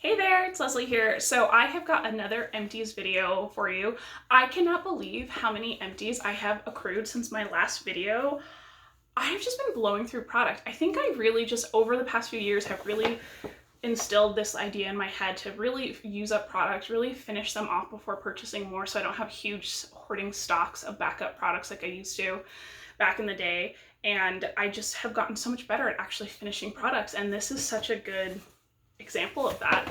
Hey there, it's Leslie here. So I have got another Empties video for you. I cannot believe how many Empties I have accrued since my last video. I have just been blowing through product. I think I really just over the past few years have really instilled this idea in my head to really use up products, really finish them off before purchasing more so I don't have huge hoarding stocks of backup products like I used to back in the day. And I just have gotten so much better at actually finishing products, and this is such a good example of that.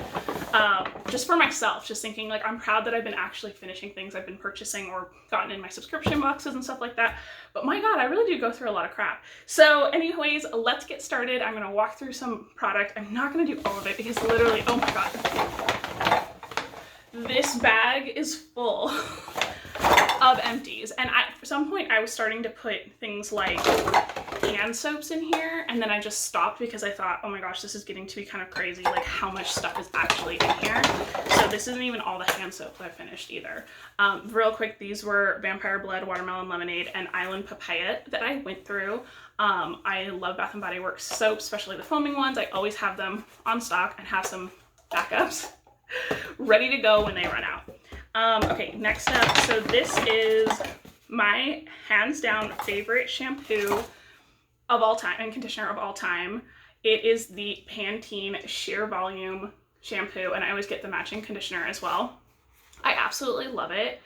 Just for myself, just thinking like I'm proud that I've been actually finishing things I've been purchasing or gotten in my subscription boxes and stuff like that. But my God, I really do go through a lot of crap. So anyways, let's get started. I'm gonna walk through some product. I'm not gonna do all of it because literally, oh my God, this bag is full of Empties. And at some point I was starting to put things like hand soaps in here, and then I just stopped because I thought, oh my gosh, this is getting to be kind of crazy, like how much stuff is actually in here. So this isn't even all the hand soap that I finished either. Real quick, these were Vampire Blood, Watermelon Lemonade, and Island Papaya that I went through. I love Bath & Body Works soaps, especially the foaming ones. I always have them on stock and have some backups ready to go when they run out. Okay, next up, so this is my hands down favorite shampoo of all time and conditioner of all time. It is the Pantene Sheer Volume shampoo, and I always get the matching conditioner as well. I absolutely love it.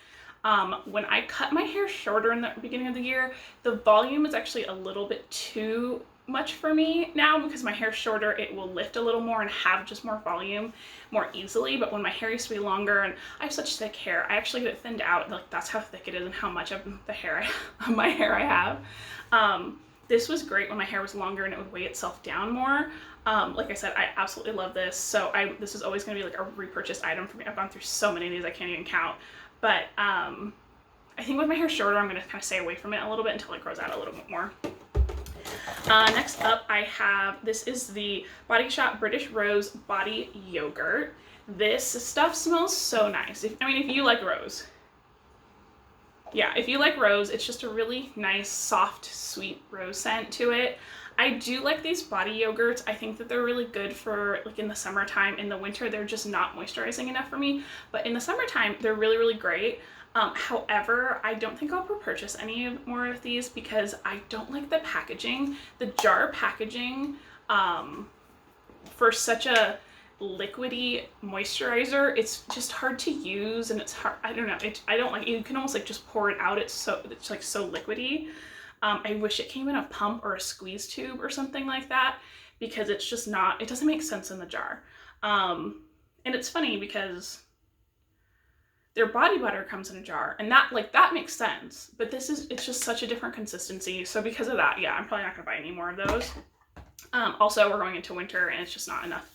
When I cut my hair shorter in the beginning of the year, the volume is actually a little bit too much for me now because my hair's shorter. It will lift a little more and have just more volume more easily. But when my hair used to be longer and I have such thick hair, I actually get it thinned out. Like that's how thick it is and how much of the hair my hair I have. This was great when my hair was longer and it would weigh itself down more. Like I said, I absolutely love this. So this is always going to be like a repurchased item for me. I've gone through so many of these I can't even count. But I think with my hair shorter, I'm going to kind of stay away from it a little bit until it grows out a little bit more. Next up, I have, this is the Body Shop British Rose Body Yogurt. This stuff smells so nice. If you like rose. Yeah, if you like rose, it's just a really nice, soft, sweet rose scent to it. I do like these body yogurts. I think that they're really good for like in the summertime. In the winter, they're just not moisturizing enough for me. But in the summertime, they're really, really great. However, I don't think I'll purchase any more of these because I don't like the packaging. The jar packaging for such a liquidy moisturizer, it's just hard to use, and it's hard, I don't know, I don't like it. You can almost like just pour it out. It's like so liquidy. I wish it came in a pump or a squeeze tube or something like that because it's just not, it doesn't make sense in the jar. And it's funny because their body butter comes in a jar and that makes sense, but it's just such a different consistency. So because of that, yeah, I'm probably not gonna buy any more of those. Also, we're going into winter and it's just not enough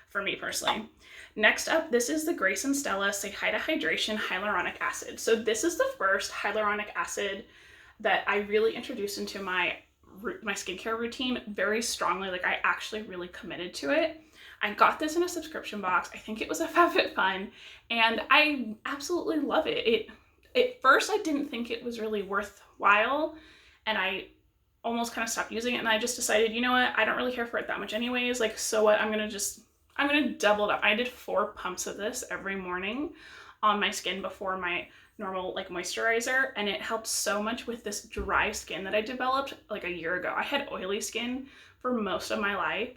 for me personally. Next up, this is the Grace and Stella Say Hi to Hydration Hyaluronic Acid. So this is the first hyaluronic acid that I really introduced into my skincare routine very strongly. Like I actually really committed to it. I got this in a subscription box. I think it was a FabFitFun, and I absolutely love it. At first I didn't think it was really worthwhile, and I almost kind of stopped using it, and I just decided, you know what, I don't really care for it that much anyways. Like, so what, I'm gonna double it up. I did 4 pumps of this every morning on my skin before my normal like moisturizer, and it helped so much with this dry skin that I developed like a year ago. I had oily skin for most of my life,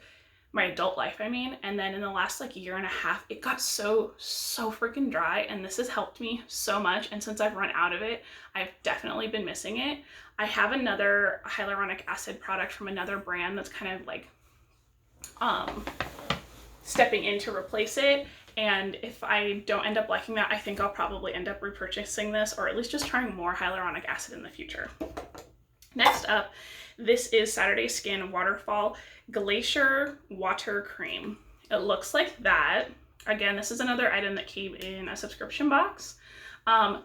my adult life, I mean, and then in the last like year and a half, it got so freaking dry, and this has helped me so much. And since I've run out of it, I've definitely been missing it. I have another hyaluronic acid product from another brand that's kind of like stepping in to replace it, and if I don't end up liking that, I think I'll probably end up repurchasing this, or at least just trying more hyaluronic acid in the future. Next up, this is Saturday Skin Waterfall Glacier Water Cream. It looks like that. Again, this is another item that came in a subscription box.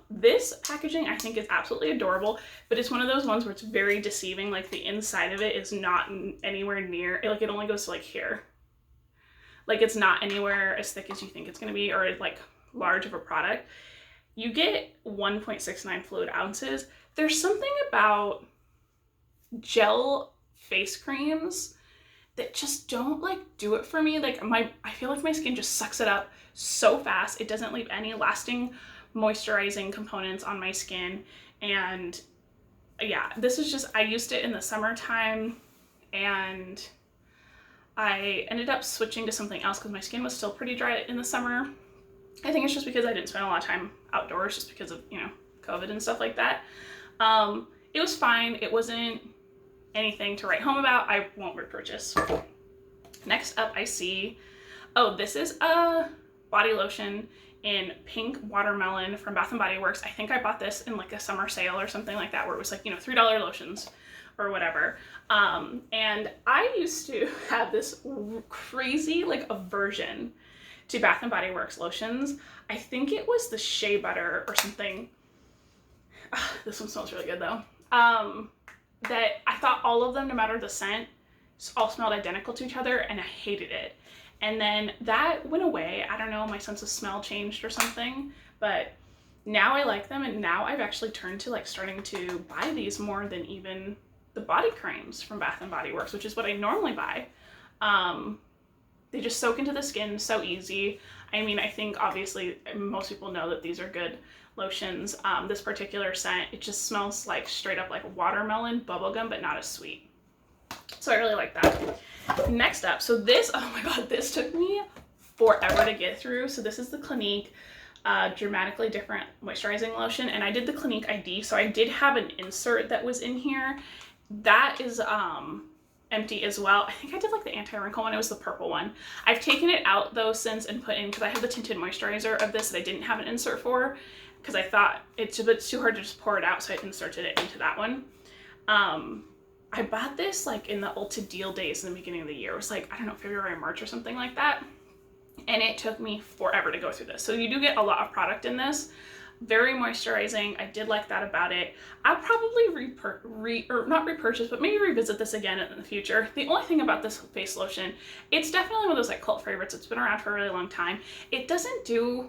This packaging I think is absolutely adorable, but it's one of those ones where it's very deceiving. Like the inside of it is not anywhere near, like it only goes to like here. Like it's not anywhere as thick as you think it's going to be, or like large of a product. You get 1.69 fluid ounces. There's something about gel face creams that just don't like do it for me. Like I feel like my skin just sucks it up so fast. It doesn't leave any lasting moisturizing components on my skin. And yeah, this is just, I used it in the summertime and I ended up switching to something else because my skin was still pretty dry in the summer. I think it's just because I didn't spend a lot of time outdoors just because of, you know, COVID and stuff like that. It was fine. It wasn't anything to write home about. I won't repurchase. Next up I see, oh, this is a body lotion in pink watermelon from Bath & Body Works. I think I bought this in like a summer sale or something like that where it was like, you know, $3 lotions or whatever. And I used to have this crazy like aversion to Bath & Body Works lotions. I think it was the shea butter or something. This one smells really good though. That I thought all of them, no matter the scent, all smelled identical to each other and I hated it. And then that went away. I don't know, my sense of smell changed or something, but now I like them and now I've actually turned to like starting to buy these more than even the body creams from Bath & Body Works, which is what I normally buy. They just soak into the skin so easy. I mean, I think obviously most people know that these are good lotions. This particular scent, it just smells like straight up like watermelon bubblegum, but not as sweet. So I really like that. Next up, so this, oh my god, this took me forever to get through. So this is the Clinique Dramatically Different Moisturizing Lotion, and I did the Clinique ID, so I did have an insert that was in here. That is empty as well. I think I did like the anti-wrinkle one. It was the purple one. I've taken it out though since and put in, because I have the tinted moisturizer of this that I didn't have an insert for, because I thought it's a bit too hard to just pour it out, so I inserted it into that one. I bought this like in the Ulta deal days in the beginning of the year. It was like, I don't know, February or March or something like that. And it took me forever to go through this. So you do get a lot of product in this. Very moisturizing. I did like that about it. I'll probably not repurchase, but maybe revisit this again in the future. The only thing about this face lotion, it's definitely one of those like cult favorites. It's been around for a really long time. It doesn't do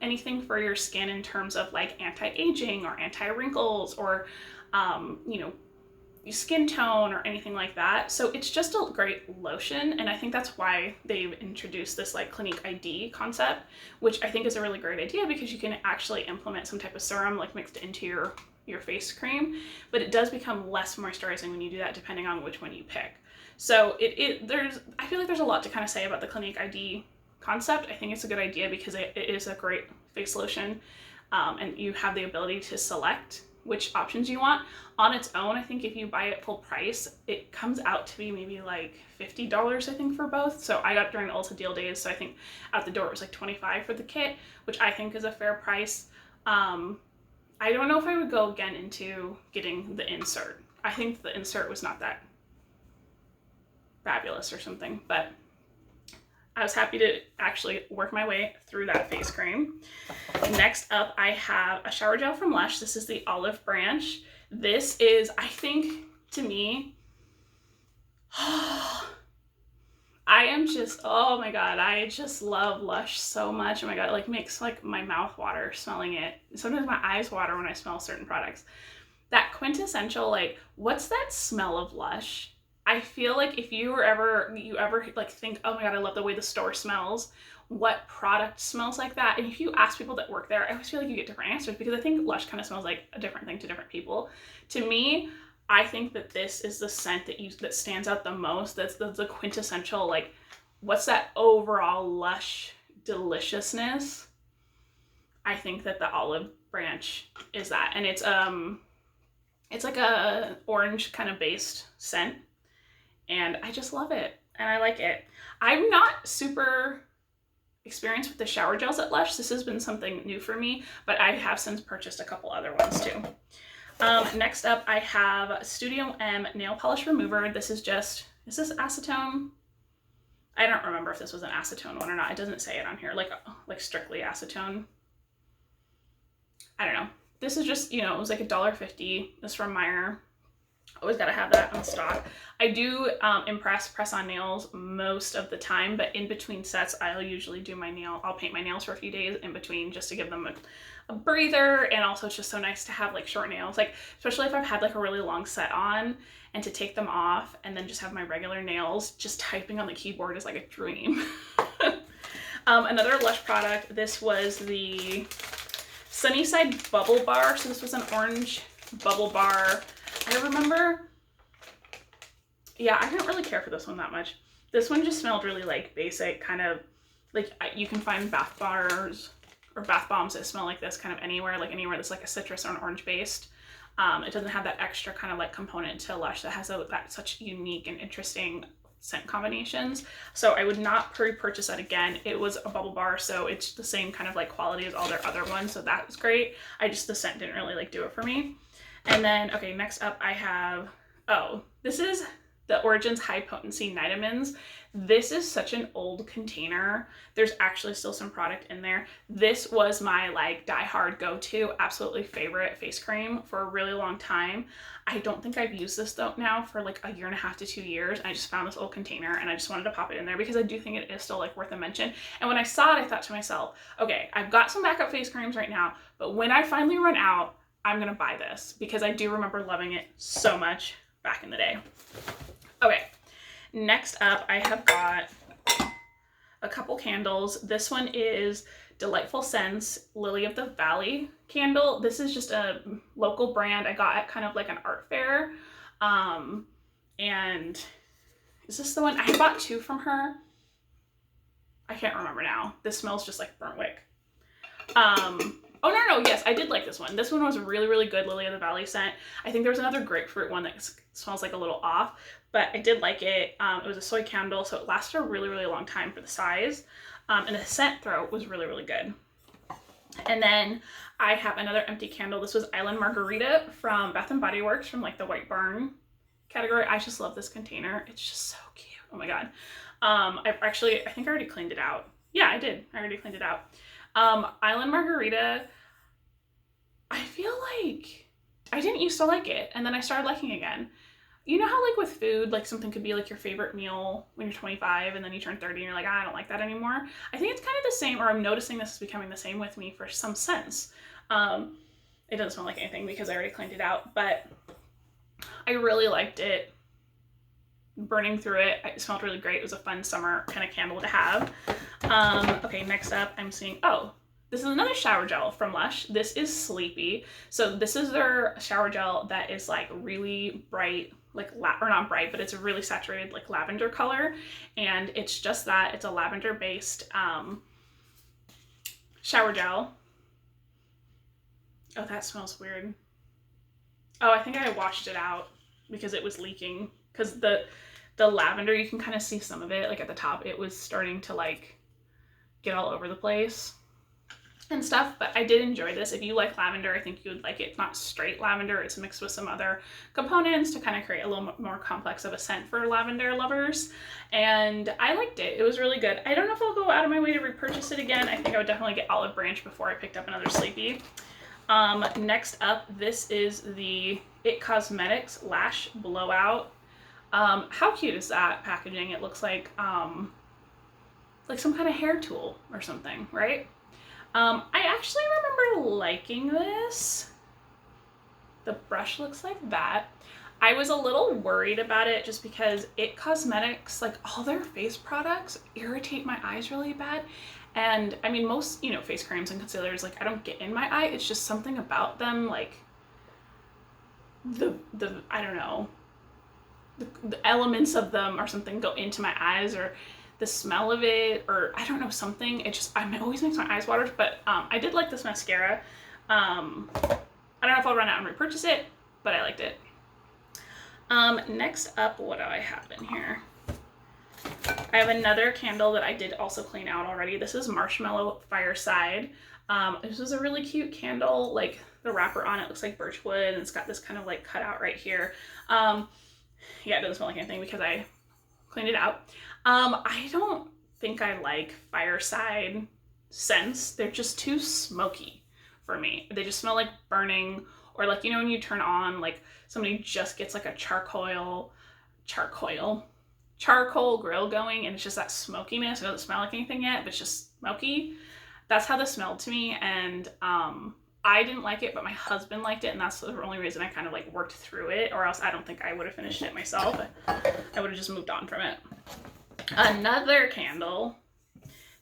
anything for your skin in terms of like anti-aging or anti-wrinkles or, you know, skin tone or anything like that. So it's just a great lotion, and I think that's why they've introduced this like Clinique ID concept, which I think is a really great idea because you can actually implement some type of serum like mixed into your face cream, but it does become less moisturizing when you do that depending on which one you pick. So I feel like there's a lot to kind of say about the Clinique ID concept. I think it's a good idea because it is a great face lotion, and you have the ability to select which options you want. On its own, I think if you buy it full price, it comes out to be maybe like $50, I think, for both. So I got it during the Ulta deal days, so I think out the door it was like $25 for the kit, which I think is a fair price. I don't know if I would go again into getting the insert. I think the insert was not that fabulous or something, but I was happy to actually work my way through that face cream. Next up, I have a shower gel from Lush. This is the Olive Branch. This is, I think, to me, I am just, oh my god, I just love Lush so much. Oh my god, it like makes like my mouth water smelling it. Sometimes my eyes water when I smell certain products. That quintessential, like, what's that smell of Lush? I feel like if you ever like think, oh my god, I love the way the store smells, what product smells like that? And if you ask people that work there, I always feel like you get different answers because I think Lush kind of smells like a different thing to different people. To me, I think that this is the scent that stands out the most. That's the quintessential, like, what's that overall Lush deliciousness? I think that the Olive Branch is that, and it's like a orange kind of based scent. And I just love it, and I like it. I'm not super experienced with the shower gels at Lush. This has been something new for me, but I have since purchased a couple other ones too. Next up, I have Studio M Nail Polish Remover. This is just, is this acetone? I don't remember if this was an acetone one or not. It doesn't say it on here, like strictly acetone. I don't know. This is just, you know, it was like $1.50. It's from Meyer. Always gotta have that on stock. I do press on nails most of the time, but in between sets, I'll usually do I'll paint my nails for a few days in between just to give them a breather. And also it's just so nice to have like short nails, like especially if I've had like a really long set on, and to take them off and then just have my regular nails, just typing on the keyboard is like a dream. Another Lush product, this was the Sunnyside Bubble Bar. So this was an orange bubble bar. I remember, yeah, I didn't really care for this one that much. This one just smelled really like basic, kind of like you can find bath bars or bath bombs that smell like this kind of anywhere, like anywhere that's like a citrus or an orange based. It doesn't have that extra kind of like component to Lush that has that such unique and interesting scent combinations. So I would not repurchase that again. It was a bubble bar, so it's the same kind of like quality as all their other ones, so that was great. The scent didn't really like do it for me. And then, okay, next up I have, this is the Origins High Potency Nitamins. This is such an old container. There's actually still some product in there. This was my like die-hard go-to, absolutely favorite face cream for a really long time. I don't think I've used this though now for like a 1.5 to 2 years. I just found this old container and I just wanted to pop it in there because I do think it is still like worth a mention. And when I saw it, I thought to myself, okay, I've got some backup face creams right now, but when I finally run out, I'm gonna buy this because I do remember loving it so much back in the day. Okay, next up I have got a couple candles. This one is Delightful Scents Lily of the Valley candle. This is just a local brand I got at kind of like an art fair. And is this the one? I bought 2 from her. I can't remember now. This smells just like burnt wick. Oh, no, yes, I did like this one. This one was really, really good, Lily of the Valley scent. I think there was another grapefruit one that smells like a little off, but I did like it. It was a soy candle, so it lasted a really, really long time for the size. And the scent throw was really, really good. And then I have another empty candle. This was Island Margarita from Bath & Body Works from like the White Barn category. I just love this container. It's just so cute. Oh my God. I think I already cleaned it out. Yeah, I did. I already cleaned it out. Island Margarita, I feel like I didn't used to like it, and then I started liking it again. You know how like with food, like something could be like your favorite meal when you're 25 and then you turn 30 and you're like, I don't like that anymore. I think it's kind of the same, or I'm noticing this is becoming the same with me for some sense. It doesn't smell like anything because I already cleaned it out, but I really liked it. Burning through it, it smelled really great. It was a fun summer kind of candle to have. Okay, next up I'm seeing, this is another shower gel from Lush. This is Sleepy. So this is their shower gel that is like really bright, like, or not bright, but it's a really saturated like lavender color. And it's just that, it's a lavender based shower gel. Oh, that smells weird. Oh, I think I washed it out because it was leaking. Because the lavender, you can kind of see some of it, like at the top, it was starting to like get all over the place and stuff, but I did enjoy this. If you like lavender, I think you would like it. It's not straight lavender, it's mixed with some other components to kind of create a little more complex of a scent for lavender lovers, and I liked it. It was really good. I don't know if I'll go out of my way to repurchase it again. I think I would definitely get Olive Branch before I picked up another Sleepy. Next up, this is the It Cosmetics Lash Blowout. How cute is that packaging? It looks like some kind of hair tool or something, right? I actually remember liking this. The brush looks like that. I was a little worried about it just because It Cosmetics, like all their face products irritate my eyes really bad. And I mean, most, face creams and concealers, like I don't get in my eye. It's just something about them, like I don't know, the elements of them or something go into my eyes, or the smell of it, or I don't know, something. It always makes my eyes water, but I did like this mascara. I don't know if I'll run out and repurchase it, but I liked it. Next up, what do I have in here? I have another candle that I did also clean out already. This is Marshmallow Fireside. This was a really cute candle. Like the wrapper on it looks like birchwood, and it's got this kind of like cutout right here. Yeah, it doesn't smell like anything because I cleaned it out. I don't think I like fireside scents. They're just too smoky for me. They just smell like burning or like, you know, when you turn on, like somebody just gets like a charcoal grill going and it's just that smokiness. It doesn't smell like anything yet, but it's just smoky. That's how this smelled to me, and I didn't like it, but my husband liked it, and that's the only reason I kind of like worked through it, or else I don't think I would have finished it myself. I would have just moved on from it. Another candle.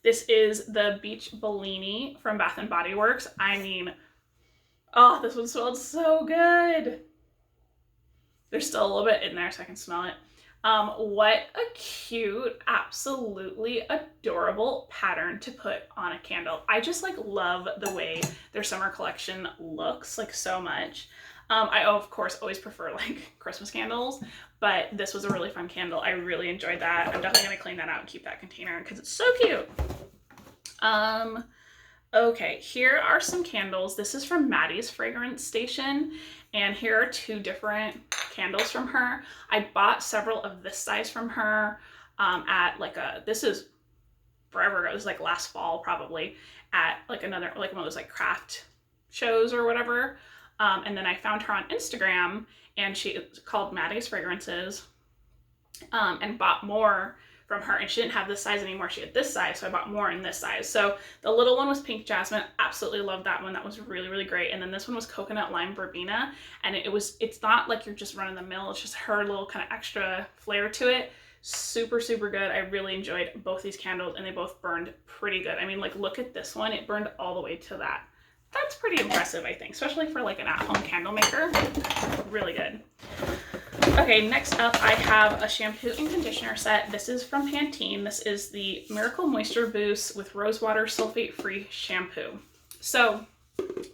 This is the Beach Bellini from Bath & Body Works. I mean, oh, this one smelled so good. There's still a little bit in there so I can smell it. What a cute, absolutely adorable pattern to put on a candle. I just like love the way their summer collection looks like so much. I of course always prefer like Christmas candles, but this was a really fun candle. I really enjoyed that. I'm definitely gonna clean that out and keep that container because it's so cute. Okay, here are some candles. This is from Maddie's Fragrance Station, and here are two different candles from her. I bought several of this size from her at like this is forever ago, it was like last fall probably, at like another, like one of those like craft shows or whatever. And then I found her on Instagram, and it's called Maddie's Fragrances, and bought more from her, and she didn't have this size anymore. She had this size, so I bought more in this size. So the little one was Pink Jasmine. Absolutely loved that one. That was really, really great. And then this one was Coconut Lime Verbena, and it's not like you're just running the mill. It's just her little kind of extra flair to it. Super, super good. I really enjoyed both these candles, and they both burned pretty good. I mean, like, look at this one. It burned all the way to that. That's pretty impressive, I think, especially for like an at-home candle maker. Really good. Okay, next up I have a shampoo and conditioner set. This is from Pantene. This is the Miracle Moisture Boost with Rosewater Sulfate-Free Shampoo. So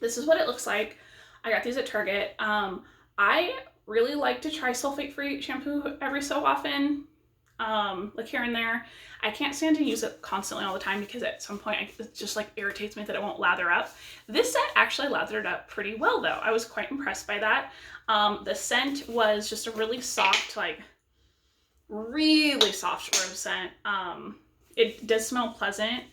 this is what it looks like. I got these at Target. I really like to try sulfate-free shampoo every so often, like here and there. I can't stand to use it constantly all the time because at some point it just like irritates me that it won't lather up. This set actually lathered up pretty well though. I was quite impressed by that. The scent was just a really soft, like really soft rose scent. It does smell pleasant.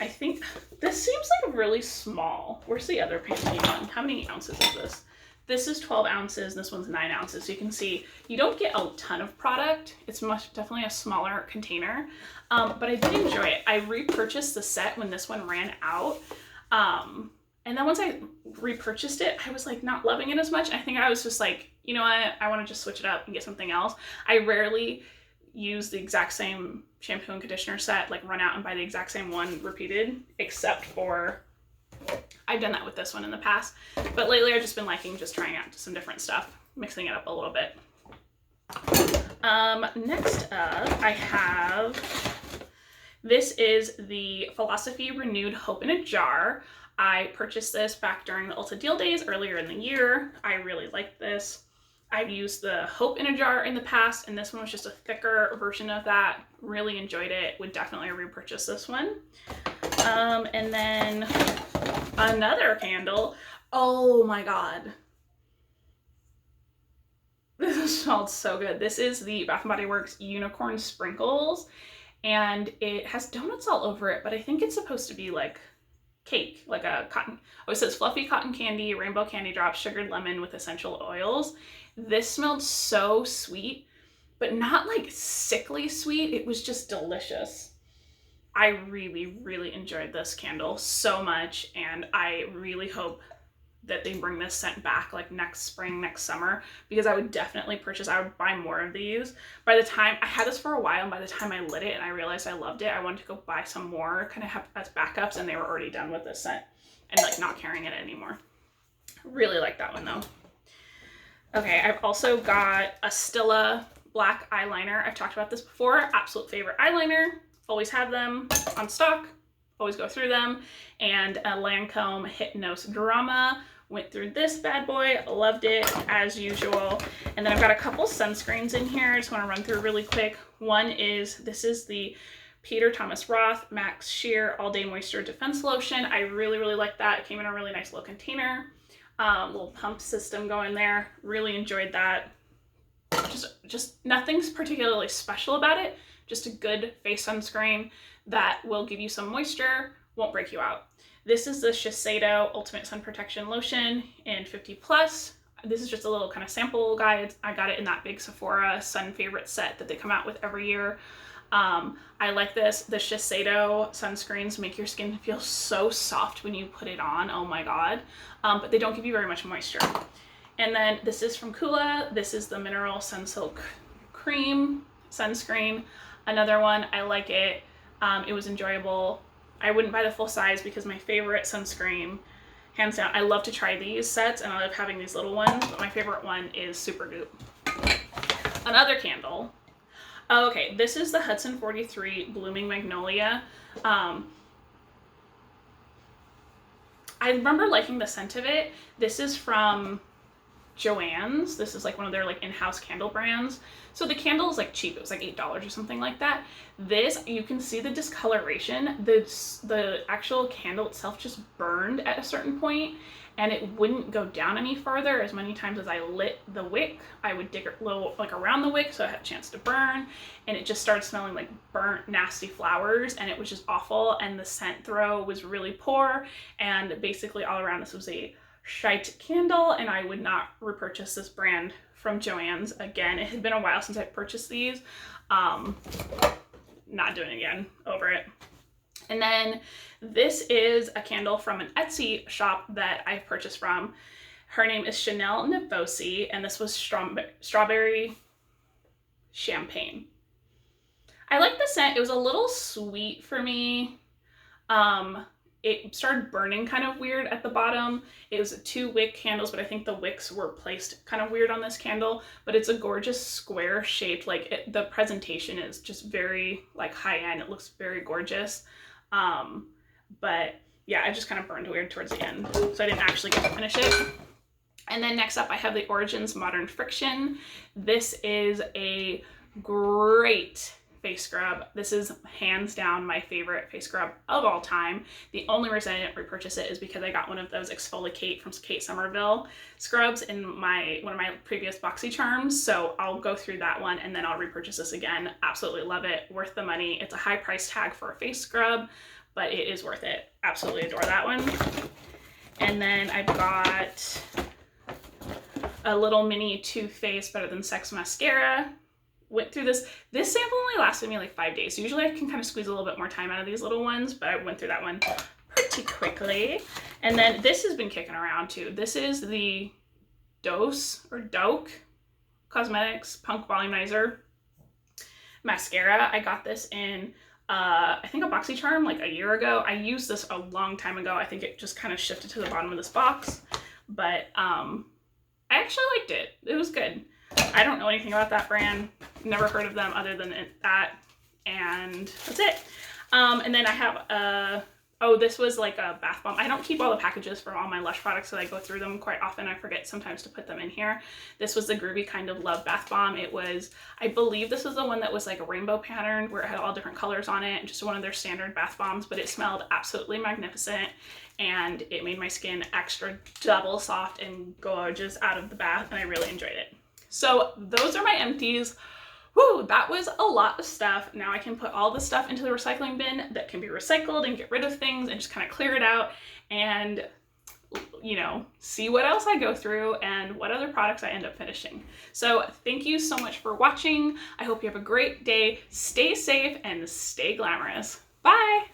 I think this seems like really small. Where's the other Pantene one? How many ounces is this? This is 12 ounces, and this one's 9 ounces. So you can see you don't get a ton of product. It's definitely a smaller container, but I did enjoy it. I repurchased the set when this one ran out. And then once I repurchased it, I was like not loving it as much. I think I was just like, you know what? I want to just switch it up and get something else. I rarely use the exact same shampoo and conditioner set, like run out and buy the exact same one repeated, except for I've done that with this one in the past, but lately I've just been liking just trying out some different stuff, mixing it up a little bit. Next up, I have, this is the Philosophy Renewed Hope in a Jar. I purchased this back during the Ulta Deal Days earlier in the year. I really liked this. I've used the Hope in a Jar in the past, and this one was just a thicker version of that. Really enjoyed it. Would definitely repurchase this one. And then another candle. Oh my god. This smelled so good. This is the Bath & Body Works Unicorn Sprinkles, and it has donuts all over it, but I think it's supposed to be like cake, like a cotton. Oh, it says fluffy cotton candy, rainbow candy drops, sugared lemon with essential oils. This smelled so sweet, but not like sickly sweet. It was just delicious. I really, really enjoyed this candle so much, and I really hope that they bring this scent back like next spring, next summer, because I would definitely purchase, I would buy more of these. By the time, I had this for a while, and by the time I lit it and I realized I loved it, I wanted to go buy some more, kind of have as backups, and they were already done with this scent and like not carrying it anymore. Really like that one though. Okay, I've also got a Stila black eyeliner. I've talked about this before. Absolute favorite eyeliner. Always have them on stock. Always go through them. And a Lancome Hypnose Drama. Went through this bad boy. Loved it as usual. And then I've got a couple sunscreens in here. I just want to run through really quick. One is, this is the Peter Thomas Roth Max Sheer All Day Moisture Defense Lotion. I really, really like that. It came in a really nice little container. Little pump system going there. Really enjoyed that. Just nothing's particularly special about it. Just a good face sunscreen that will give you some moisture won't break you out. This is the Shiseido Ultimate Sun Protection Lotion in 50 plus. This is just a little kind of sample guide. I got it in that big Sephora Sun Favorite set that they come out with every year. I like this. The Shiseido sunscreens make your skin feel so soft when you put it on. Oh my god. But they don't give you very much moisture. And then this is from Kula. This is the Mineral Sunsilk Cream sunscreen. Another one. I like it. It was enjoyable. I wouldn't buy the full size because my favorite sunscreen, hands down, I love to try these sets and I love having these little ones, but my favorite one is Supergoop. Another candle. Okay, this is the Hudson 43 Blooming Magnolia. I remember liking the scent of it. This is from Joann's. This is like one of their like in-house candle brands. So the candle is like cheap. It was like $8 or something like that. This, you can see the discoloration. The actual candle itself just burned at a certain point and it wouldn't go down any farther. As many times as I lit the wick, I would dig a little like around the wick so I had a chance to burn, and it just started smelling like burnt, nasty flowers, and it was just awful, and the scent throw was really poor, and basically all around this was a shite candle, and I would not repurchase this brand from Joann's again. It had been a while since I purchased these. Not doing it again, over it. And then this is a candle from an Etsy shop that I've purchased from. Her name is Chanel Nivosi, and this was strawberry champagne. I like the scent. It was a little sweet for me. It started burning kind of weird at the bottom. It was 2 wick candles, but I think the wicks were placed kind of weird on this candle, but it's a gorgeous square shaped, like the presentation is just very like high end. It looks very gorgeous. But yeah, I just kind of burned weird towards the end, so I didn't actually get to finish it. And then next up I have the Origins Modern Friction. This is a great face scrub. This is hands down my favorite face scrub of all time. The only reason I didn't repurchase it is because I got one of those Exfoliate from Kate Somerville scrubs in one of my previous BoxyCharms, so I'll go through that one and then I'll repurchase this again. Absolutely love it. Worth the money. It's a high price tag for a face scrub, but it is worth it. Absolutely adore that one. And then I've got a little mini Too Faced Better Than Sex mascara. Went through this. This sample only lasted me like 5 days. Usually I can kind of squeeze a little bit more time out of these little ones, but I went through that one pretty quickly. And then this has been kicking around too. This is the Doke Cosmetics Punk Volumizer mascara. I got this in I think a BoxyCharm like a year ago. I used this a long time ago. I think it just kind of shifted to the bottom of this box, but I actually liked it. It was good. I don't know anything about that brand. Never heard of them other than that, and that's it. And then I have this was like a bath bomb. I don't keep all the packages for all my Lush products, so I go through them quite often. I forget sometimes to put them in here. This was the Groovy Kind of Love bath bomb. It was, I believe this was the one that was like a rainbow pattern where it had all different colors on it, just one of their standard bath bombs, but it smelled absolutely magnificent, and it made my skin extra double soft and gorgeous out of the bath, and I really enjoyed it. So those are my empties. Whew, that was a lot of stuff. Now I can put all this stuff into the recycling bin that can be recycled and get rid of things and just kind of clear it out and, you know, see what else I go through and what other products I end up finishing. So thank you so much for watching. I hope you have a great day. Stay safe and stay glamorous. Bye.